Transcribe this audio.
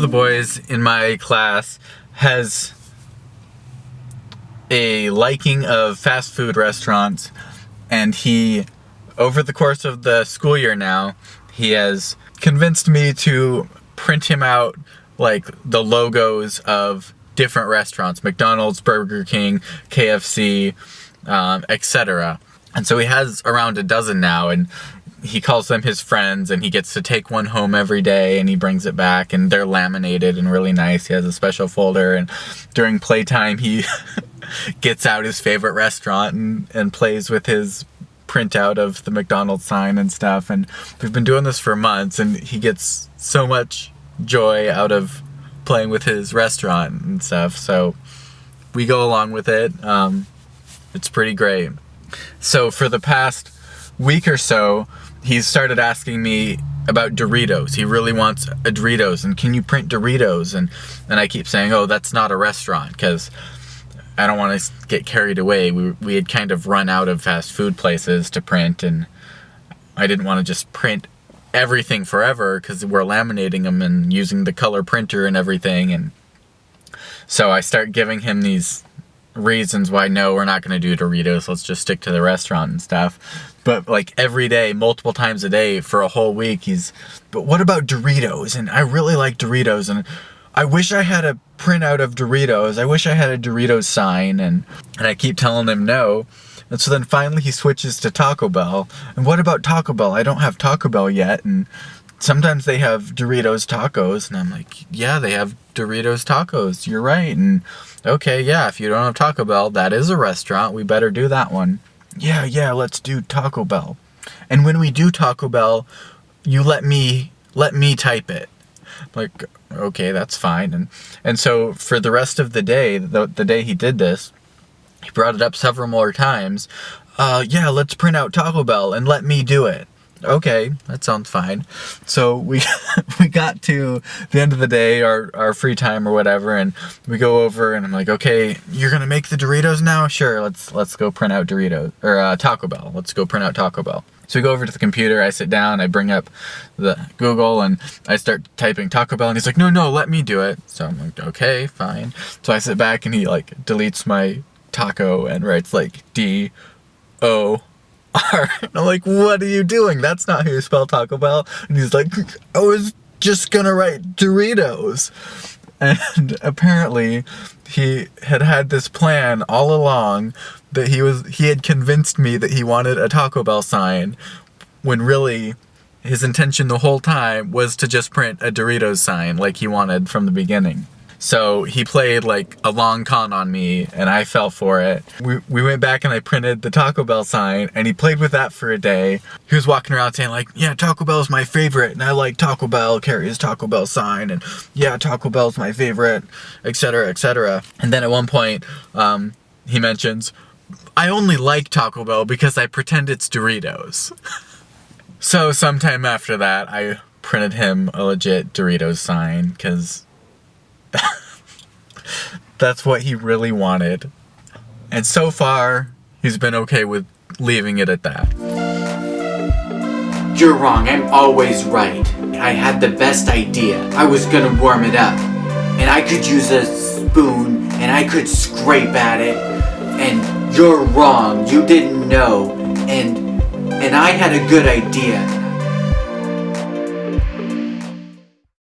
of the boys in my class has a liking of fast food restaurants, and he, over the course of the school year now, he has convinced me to print him out like the logos of different restaurants: McDonald's, Burger King, KFC, etc. And so he has around a dozen now, and he calls them his friends, and he gets to take one home every day, and he brings it back, and they're laminated and really nice. He has a special folder, and during playtime he gets out his favorite restaurant and plays with his printout of the McDonald's sign and stuff. And we've been doing this for months, and he gets so much joy out of playing with his restaurant and stuff, so we go along with it. It's pretty great. So for the past week or so, he's started asking me about Doritos. He really wants a Doritos, and can you print Doritos? And I keep saying, oh, that's not a restaurant, because I don't want to get carried away. We had kind of run out of fast food places to print, and I didn't want to just print everything forever, because we're laminating them and using the color printer and everything. And so I start giving him these reasons why, no, we're not going to do Doritos, let's just stick to the restaurant and stuff. But like every day, multiple times a day for a whole week, but what about Doritos? And I really like Doritos, and I wish I had a printout of Doritos. I wish I had a Doritos sign. And I keep telling him no. And so then finally he switches to Taco Bell. And what about Taco Bell? I don't have Taco Bell yet. And sometimes they have Doritos tacos. And I'm like, yeah, they have Doritos tacos. You're right. And okay, yeah, if you don't have Taco Bell, that is a restaurant. We better do that one. Yeah, let's do Taco Bell. And when we do Taco Bell, you let me type it. Like, okay, that's fine. And so for the rest of the day, the day he did this, he brought it up several more times. Yeah, let's print out Taco Bell and let me do it. Okay, that sounds fine. So we got to the end of the day, our free time or whatever, and we go over, and I'm like, okay, you're gonna make the Doritos now? Sure, let's go print out Doritos, or Taco Bell. Let's go print out Taco Bell. So we go over to the computer, I sit down, I bring up the Google, and I start typing Taco Bell, and he's like, no, let me do it. So I'm like, okay, fine. So I sit back, and he like deletes my taco and writes like D-O-R. And I'm like, what are you doing? That's not how you spell Taco Bell. And he's like, I was just gonna write Doritos. And apparently he had this plan all along, that he had convinced me that he wanted a Taco Bell sign, when really his intention the whole time was to just print a Doritos sign like he wanted from the beginning. So he played like a long con on me, and I fell for it. We went back and I printed the Taco Bell sign, and he played with that for a day. He was walking around saying like, yeah, Taco Bell's my favorite, and I like Taco Bell, carries Taco Bell sign, and yeah, Taco Bell's my favorite, etc., etc. And then at one point, he mentions, I only like Taco Bell because I pretend it's Doritos. So sometime after that, I printed him a legit Doritos sign, because that's what he really wanted. And so far, he's been okay with leaving it at that. You're wrong, I'm always right. I had the best idea. I was gonna warm it up, and I could use a spoon, and I could scrape at it, and you're wrong, you didn't know, and I had a good idea.